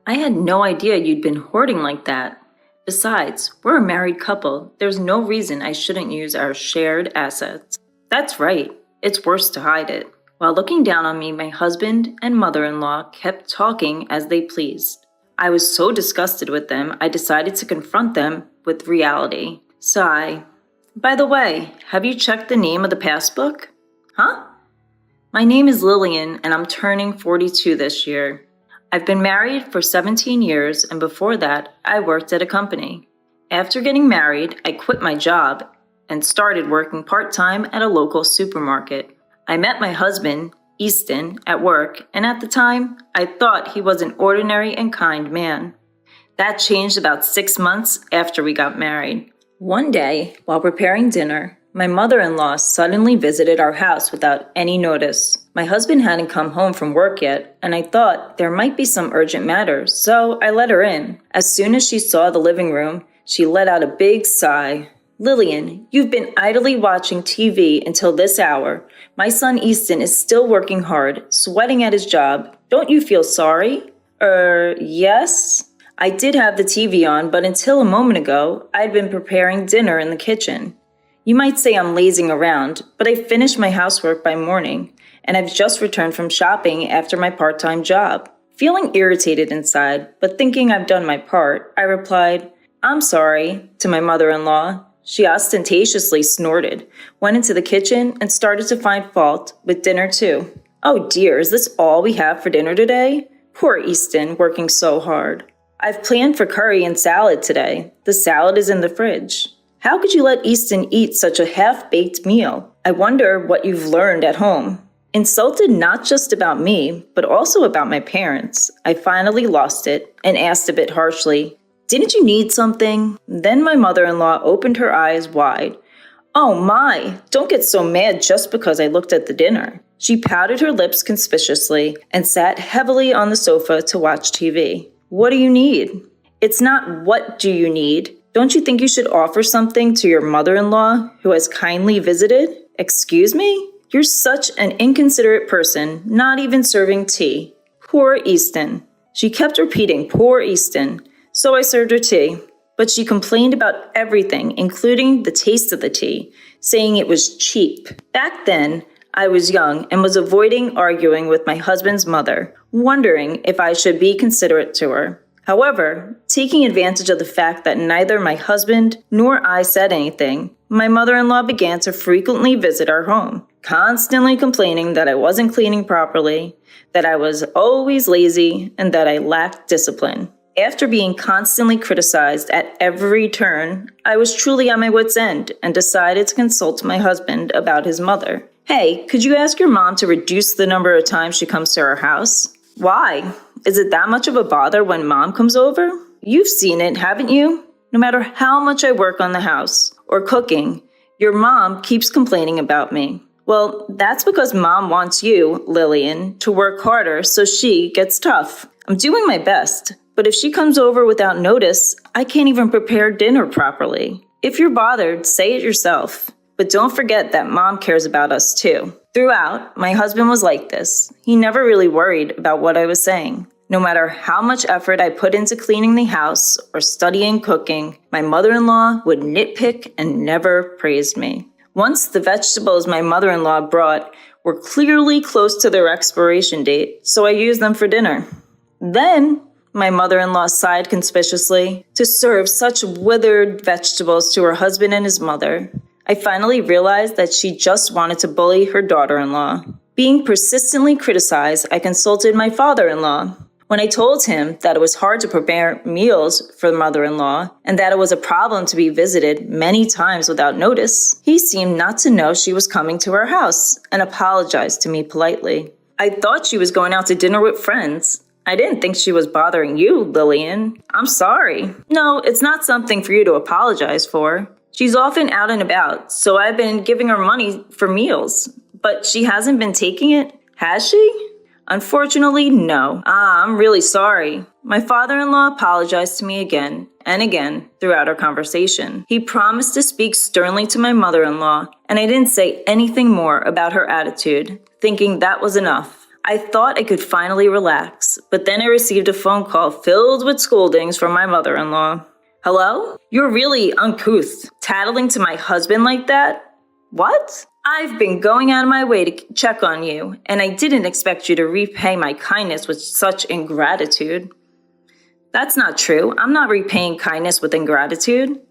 I had no idea you'd been hoarding like that. Besides, we're a married couple. There's no reason I shouldn't use our shared assets. That's right. It's worse to hide it. While looking down on me, my husband and mother-in-law kept talking as they pleased. I was so disgusted with them, I decided to confront them with reality. Sigh. By the way, have you checked the name of the passbook? Huh? My name is Lillian, and I'm turning 42 this year. I've been married for 17 years, and before that, I worked at a company. After getting married, I quit my job and started working part-time at a local supermarket. I met my husband, Easton, at work, and at the time, I thought he was an ordinary and kind man. That changed about 6 months after we got married. One day, while preparing dinner, my mother-in-law suddenly visited our house without any notice. My husband hadn't come home from work yet, and I thought there might be some urgent matter, so I let her in. As soon as she saw the living room, she let out a big sigh. Lillian, you've been idly watching TV until this hour. My son Easton is still working hard, sweating at his job. Don't you feel sorry? Yes? I did have the TV on, but until a moment ago, I'd been preparing dinner in the kitchen. You might say I'm lazing around, but I finished my housework by morning, and I've just returned from shopping after my part-time job. Feeling irritated inside, but thinking I've done my part, I replied, I'm sorry, to my mother-in-law. She ostentatiously snorted, went into the kitchen, and started to find fault with dinner too. Oh dear, is this all we have for dinner today? Poor Easton, working so hard. I've planned for curry and salad today. The salad is in the fridge. How could you let Easton eat such a half-baked meal? I wonder what you've learned at home. Insulted not just about me, but also about my parents, I finally lost it and asked a bit harshly, Didn't you need something? Then my mother-in-law opened her eyes wide. Oh my, don't get so mad just because I looked at the dinner. She pouted her lips conspicuously and sat heavily on the sofa to watch TV. What do you need? It's not what do you need. Don't you think you should offer something to your mother-in-law who has kindly visited? Excuse me? You're such an inconsiderate person, not even serving tea. Poor Easton. She kept repeating, poor Easton. So I served her tea, but she complained about everything, including the taste of the tea, saying it was cheap. Back then, I was young and was avoiding arguing with my husband's mother, wondering if I should be considerate to her. However, taking advantage of the fact that neither my husband nor I said anything, my mother-in-law began to frequently visit our home, constantly complaining that I wasn't cleaning properly, that I was always lazy, and that I lacked discipline. After being constantly criticized at every turn, I was truly at my wit's end and decided to consult my husband about his mother. Hey, could you ask your mom to reduce the number of times she comes to our house? Why? Is it that much of a bother when mom comes over? You've seen it, haven't you? No matter how much I work on the house or cooking, your mom keeps complaining about me. Well, that's because mom wants you, Lillian, to work harder so she gets tough. I'm doing my best, but if she comes over without notice, I can't even prepare dinner properly. If you're bothered, say it yourself. But don't forget that mom cares about us too. Throughout, my husband was like this. He never really worried about what I was saying. No matter how much effort I put into cleaning the house or studying cooking, my mother-in-law would nitpick and never praised me. Once the vegetables my mother-in-law brought were clearly close to their expiration date, so I used them for dinner. Then, my mother-in-law sighed conspicuously to serve such withered vegetables to her husband and his mother. I finally realized that she just wanted to bully her daughter-in-law. Being persistently criticized, I consulted my father-in-law. When I told him that it was hard to prepare meals for the mother-in-law and that it was a problem to be visited many times without notice, he seemed not to know she was coming to our house and apologized to me politely. I thought she was going out to dinner with friends. I didn't think she was bothering you, Lillian. I'm sorry. No, it's not something for you to apologize for. She's often out and about, so I've been giving her money for meals. But she hasn't been taking it, has she? Unfortunately, no. I'm really sorry. My father-in-law apologized to me again and again throughout our conversation. He promised to speak sternly to my mother-in-law, and I didn't say anything more about her attitude, thinking that was enough. I thought I could finally relax, but then I received a phone call filled with scoldings from my mother-in-law. Hello? You're really uncouth, tattling to my husband like that? What? I've been going out of my way to check on you, and I didn't expect you to repay my kindness with such ingratitude. That's not true. I'm not repaying kindness with ingratitude.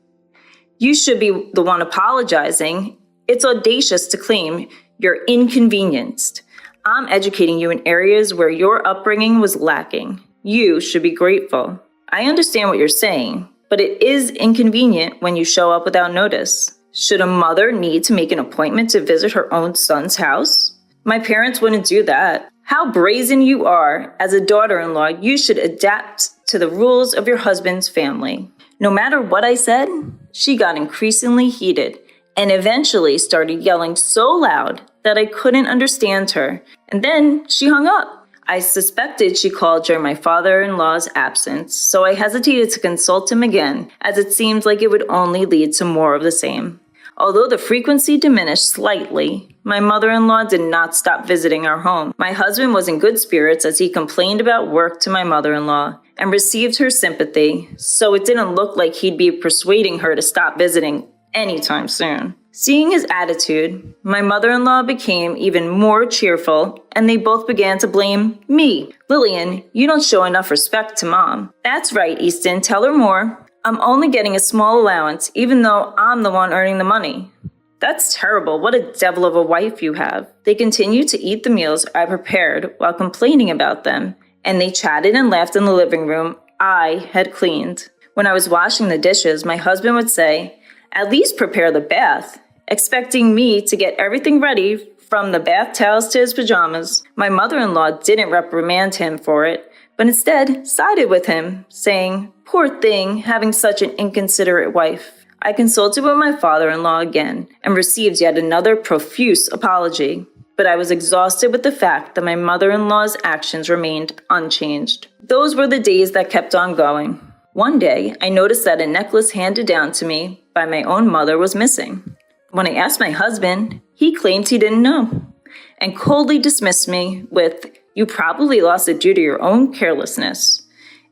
You should be the one apologizing. It's audacious to claim you're inconvenienced. I'm educating you in areas where your upbringing was lacking. You should be grateful. I understand what you're saying, but it is inconvenient when you show up without notice. Should a mother need to make an appointment to visit her own son's house? My parents wouldn't do that. How brazen you are. As a daughter-in-law, you should adapt to the rules of your husband's family. No matter what I said, she got increasingly heated and eventually started yelling so loud that I couldn't understand her, and then she hung up. I suspected she called during my father-in-law's absence, so I hesitated to consult him again, as it seemed like it would only lead to more of the same. Although the frequency diminished slightly, my mother-in-law did not stop visiting our home. My husband was in good spirits as he complained about work to my mother-in-law and received her sympathy, so it didn't look like he'd be persuading her to stop visiting anytime soon. Seeing his attitude, my mother-in-law became even more cheerful, and they both began to blame me. Lillian, you don't show enough respect to Mom. That's right, Easton, tell her more. I'm only getting a small allowance, even though I'm the one earning the money. That's terrible. What a devil of a wife you have. They continued to eat the meals I prepared while complaining about them, and they chatted and laughed in the living room I had cleaned. When I was washing the dishes, my husband would say, "At least prepare the bath," expecting me to get everything ready from the bath towels to his pajamas. My mother-in-law didn't reprimand him for it, but instead sided with him, saying, "Poor thing, having such an inconsiderate wife." I consulted with my father-in-law again and received yet another profuse apology, but I was exhausted with the fact that my mother-in-law's actions remained unchanged. Those were the days that kept on going. One day, I noticed that a necklace handed down to me by my own mother was missing. When I asked my husband, he claimed he didn't know and coldly dismissed me with, "You probably lost it due to your own carelessness.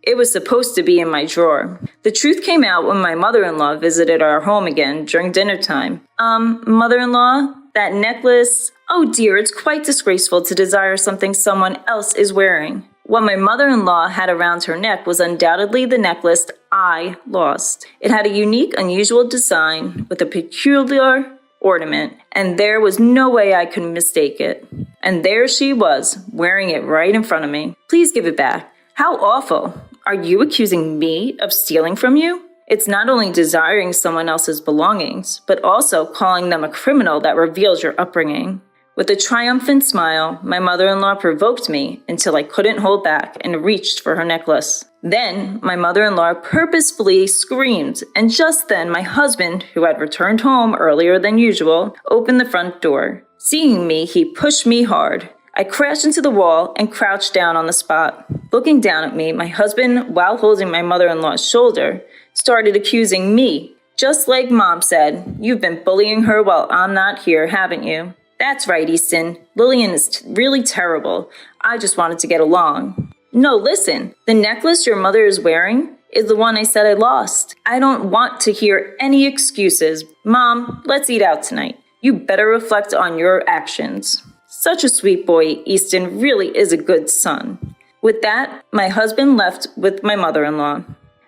It was supposed to be in my drawer." The truth came out when my mother-in-law visited our home again during dinner time. Mother-in-law, that necklace, oh dear, it's quite disgraceful to desire something someone else is wearing. What my mother-in-law had around her neck was undoubtedly the necklace I lost. It had a unique, unusual design with a peculiar ornament, and there was no way I could mistake it. And there she was, wearing it right in front of me. "Please give it back." How awful. Are you accusing me of stealing from you? It's not only desiring someone else's belongings, but also calling them a criminal that reveals your upbringing. With a triumphant smile, my mother-in-law provoked me until I couldn't hold back and reached for her necklace. Then my mother-in-law purposefully screamed, and just then my husband, who had returned home earlier than usual, opened the front door. Seeing me, he pushed me hard. I crashed into the wall and crouched down on the spot. Looking down at me, my husband, while holding my mother-in-law's shoulder, started accusing me. Just like Mom said, "You've been bullying her while I'm not here, haven't you?" "That's right, Easton. Lillian is really terrible. I just wanted to get along." "No, listen. The necklace your mother is wearing is the one I said I lost. I don't want to hear any excuses. Mom, let's eat out tonight. You better reflect on your actions." Such a sweet boy. Easton really is a good son. With that, my husband left with my mother-in-law.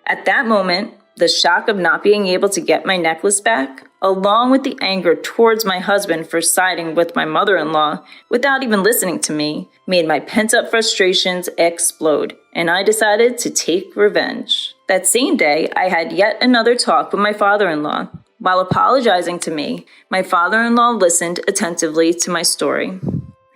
At that moment, the shock of not being able to get my necklace back, along with the anger towards my husband for siding with my mother-in-law without even listening to me, made my pent-up frustrations explode, and I decided to take revenge. That same day, I had yet another talk with my father-in-law. While apologizing to me, my father-in-law listened attentively to my story.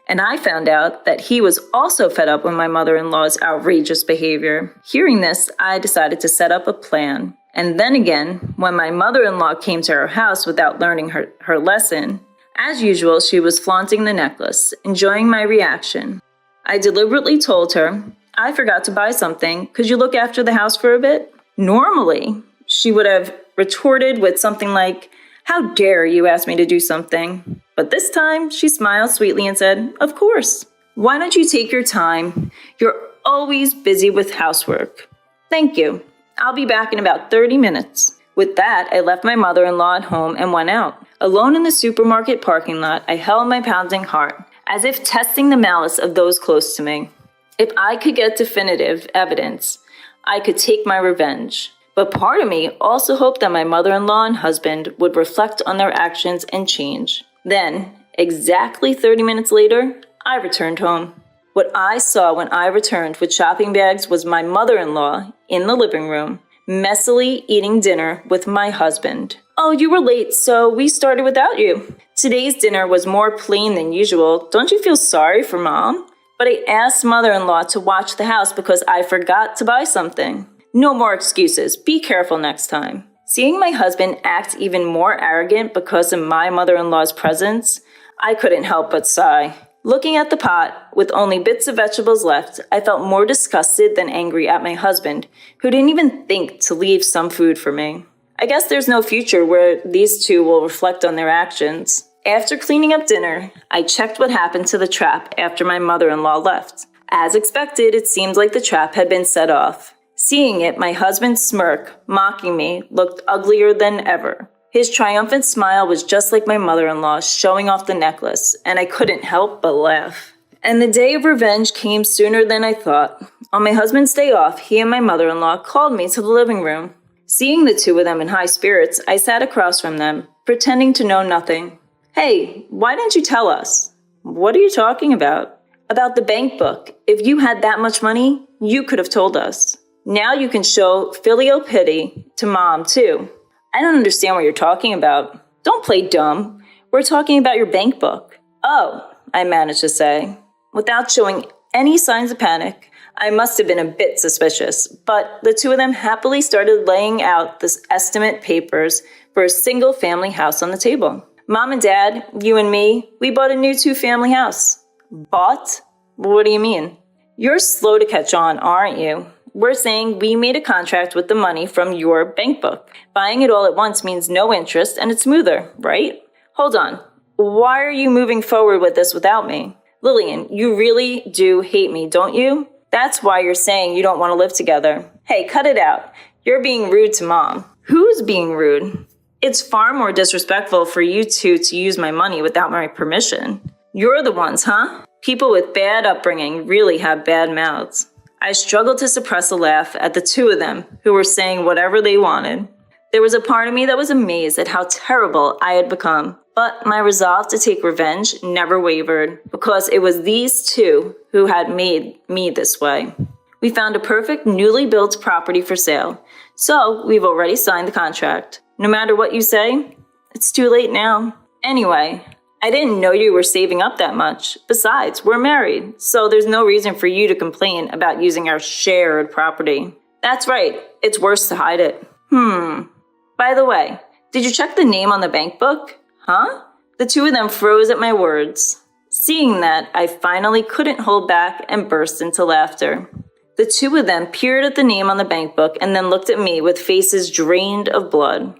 And I found out that he was also fed up with my mother-in-law's outrageous behavior. Hearing this, I decided to set up a plan. And then again, when my mother-in-law came to her house without learning her lesson, as usual, she was flaunting the necklace, enjoying my reaction. I deliberately told her, "I forgot to buy something. Could you look after the house for a bit?" Normally, she would have retorted with something like, "How dare you ask me to do something?" But this time, she smiled sweetly and said, "Of course." Why don't you take your time? You're always busy with housework. Thank you. I'll be back in about 30 minutes. With that, I left my mother-in-law at home and went out. Alone in the supermarket parking lot, I held my pounding heart, as if testing the malice of those close to me. If I could get definitive evidence, I could take my revenge. But part of me also hoped that my mother-in-law and husband would reflect on their actions and change. Then, exactly 30 minutes later, I returned home. What I saw when I returned with shopping bags was my mother-in-law in the living room, messily eating dinner with my husband. Oh, you were late, so we started without you. Today's dinner was more plain than usual. Don't you feel sorry for Mom? But I asked mother-in-law to watch the house because I forgot to buy something. No more excuses. Be careful next time. Seeing my husband act even more arrogant because of my mother-in-law's presence, I couldn't help but sigh. Looking at the pot, with only bits of vegetables left, I felt more disgusted than angry at my husband, who didn't even think to leave some food for me. I guess there's no future where these two will reflect on their actions. After cleaning up dinner, I checked what happened to the trap after my mother-in-law left. As expected, it seemed like the trap had been set off. Seeing it, my husband's smirk, mocking me, looked uglier than ever. His triumphant smile was just like my mother-in-law showing off the necklace, and I couldn't help but laugh. And the day of revenge came sooner than I thought. On my husband's day off, he and my mother-in-law called me to the living room. Seeing the two of them in high spirits, I sat across from them, pretending to know nothing. Hey, why didn't you tell us? What are you talking about? About the bank book. If you had that much money, you could have told us. Now you can show filial piety to Mom, too. I don't understand what you're talking about. Don't play dumb. We're talking about your bank book. Oh, I managed to say. Without showing any signs of panic, I must have been a bit suspicious, but the two of them happily started laying out the estimate papers for a single family house on the table. Mom and Dad, you and me, we bought a new 2-family house. Bought? What do you mean? You're slow to catch on, aren't you? We're saying we made a contract with the money from your bank book. Buying it all at once means no interest and it's smoother, right? Hold on. Why are you moving forward with this without me? Lillian, you really do hate me, don't you? That's why you're saying you don't want to live together. Hey, cut it out. You're being rude to Mom. Who's being rude? It's far more disrespectful for you two to use my money without my permission. You're the ones, huh? People with bad upbringing really have bad mouths. I struggled to suppress a laugh at the two of them, who were saying whatever they wanted. There was a part of me that was amazed at how terrible I had become, but my resolve to take revenge never wavered, because it was these two who had made me this way. We found a perfect newly built property for sale, so we've already signed the contract. No matter what you say, it's too late now. Anyway, I didn't know you were saving up that much. Besides, we're married, so there's no reason for you to complain about using our shared property. That's right, it's worse to hide it. By the way, did you check the name on the bank book? Huh? The two of them froze at my words. Seeing that, I finally couldn't hold back and burst into laughter. The two of them peered at the name on the bank book and then looked at me with faces drained of blood.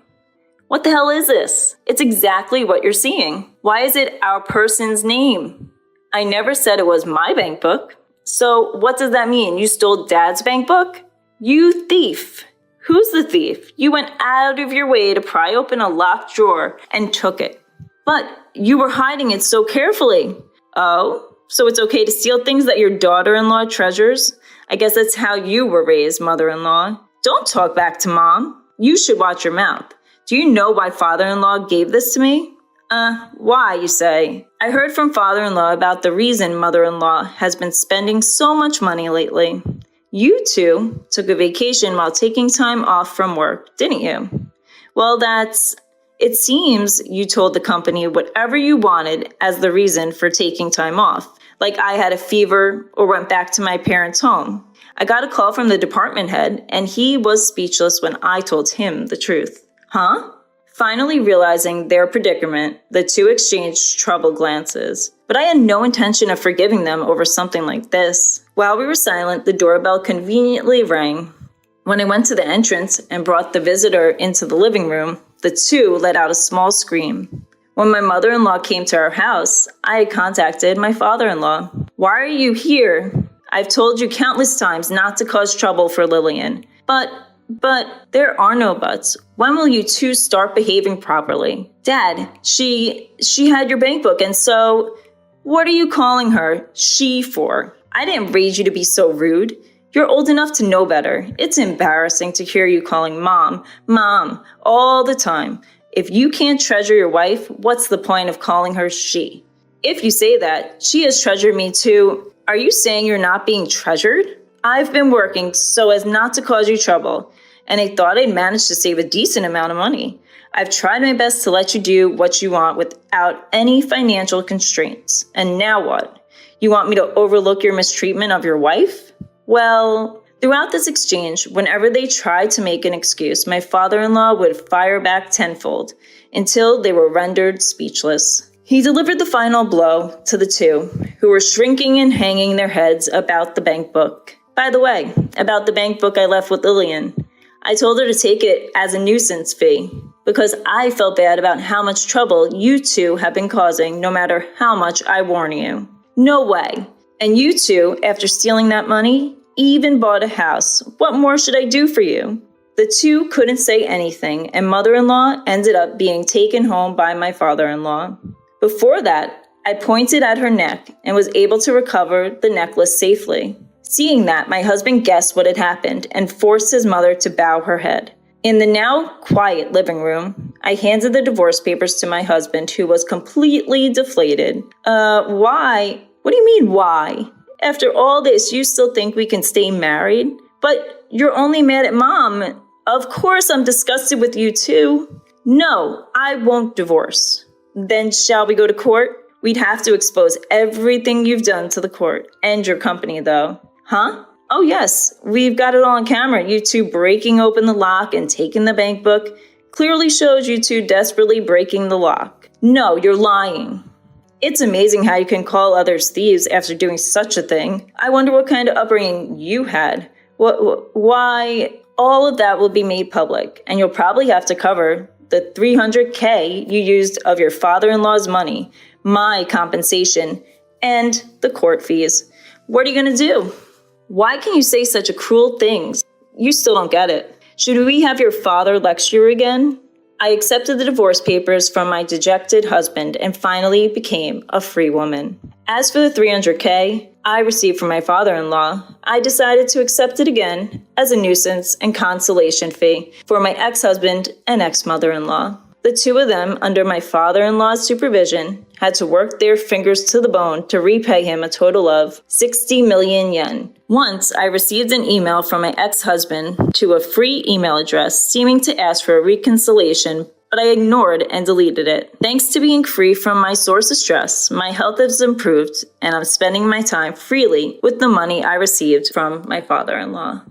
What the hell is this? It's exactly what you're seeing. Why is it our person's name? I never said it was my bank book. So what does that mean? You stole Dad's bank book? You thief. Who's the thief? You went out of your way to pry open a locked drawer and took it. But you were hiding it so carefully. Oh, so it's okay to steal things that your daughter-in-law treasures? I guess that's how you were raised, mother-in-law. Don't talk back to Mom. You should watch your mouth. Do you know why father-in-law gave this to me? Why, you say? I heard from father-in-law about the reason mother-in-law has been spending so much money lately. You two took a vacation while taking time off from work, didn't you? Well, it seems you told the company whatever you wanted as the reason for taking time off. Like I had a fever or went back to my parents' home. I got a call from the department head and he was speechless when I told him the truth. Huh? Finally realizing their predicament, the two exchanged troubled glances. But I had no intention of forgiving them over something like this. While we were silent, the doorbell conveniently rang. When I went to the entrance and brought the visitor into the living room, the two let out a small scream. When my mother-in-law came to our house, I had contacted my father-in-law. Why are you here? I've told you countless times not to cause trouble for Lillian. But there are no buts. When will you two start behaving properly? Dad, she had your bank book, and so what are you calling her she for? I didn't raise you to be so rude. You're old enough to know better. It's embarrassing to hear you calling mom, all the time. If you can't treasure your wife, what's the point of calling her she? If you say that, she has treasured me too. Are you saying you're not being treasured? I've been working so as not to cause you trouble, and I thought I'd managed to save a decent amount of money. I've tried my best to let you do what you want without any financial constraints. And now what? You want me to overlook your mistreatment of your wife? Well, throughout this exchange, whenever they tried to make an excuse, my father-in-law would fire back tenfold until they were rendered speechless. He delivered the final blow to the two, who were shrinking and hanging their heads about the bank book. By the way, about the bank book I left with Lillian, I told her to take it as a nuisance fee because I felt bad about how much trouble you two have been causing no matter how much I warn you. No way. And you two, after stealing that money, even bought a house. What more should I do for you? The two couldn't say anything, and mother-in-law ended up being taken home by my father-in-law. Before that, I pointed at her neck and was able to recover the necklace safely. Seeing that, my husband guessed what had happened and forced his mother to bow her head. In the now quiet living room, I handed the divorce papers to my husband, who was completely deflated. Why? What do you mean, why? After all this, you still think we can stay married? But you're only mad at Mom. Of course I'm disgusted with you too. No, I won't divorce. Then shall we go to court? We'd have to expose everything you've done to the court. And your company, though. Huh? Oh yes, we've got it all on camera. You two breaking open the lock and taking the bank book clearly shows you two desperately breaking the lock. No, you're lying. It's amazing how you can call others thieves after doing such a thing. I wonder what kind of upbringing you had. Why? All of that will be made public, and you'll probably have to cover the $300K you used of your father-in-law's money, my compensation, and the court fees. What are you going to do? Why can you say such cruel things? You still don't get it. Should we have your father lecture you again? I accepted the divorce papers from my dejected husband and finally became a free woman. As for the $300K I received from my father-in-law, I decided to accept it again as a nuisance and consolation fee for my ex-husband and ex-mother-in-law. The two of them, under my father-in-law's supervision, had to work their fingers to the bone to repay him a total of 60 million yen. Once, I received an email from my ex-husband to a free email address seeming to ask for a reconciliation, but I ignored and deleted it. Thanks to being free from my source of stress, my health has improved, and I'm spending my time freely with the money I received from my father-in-law.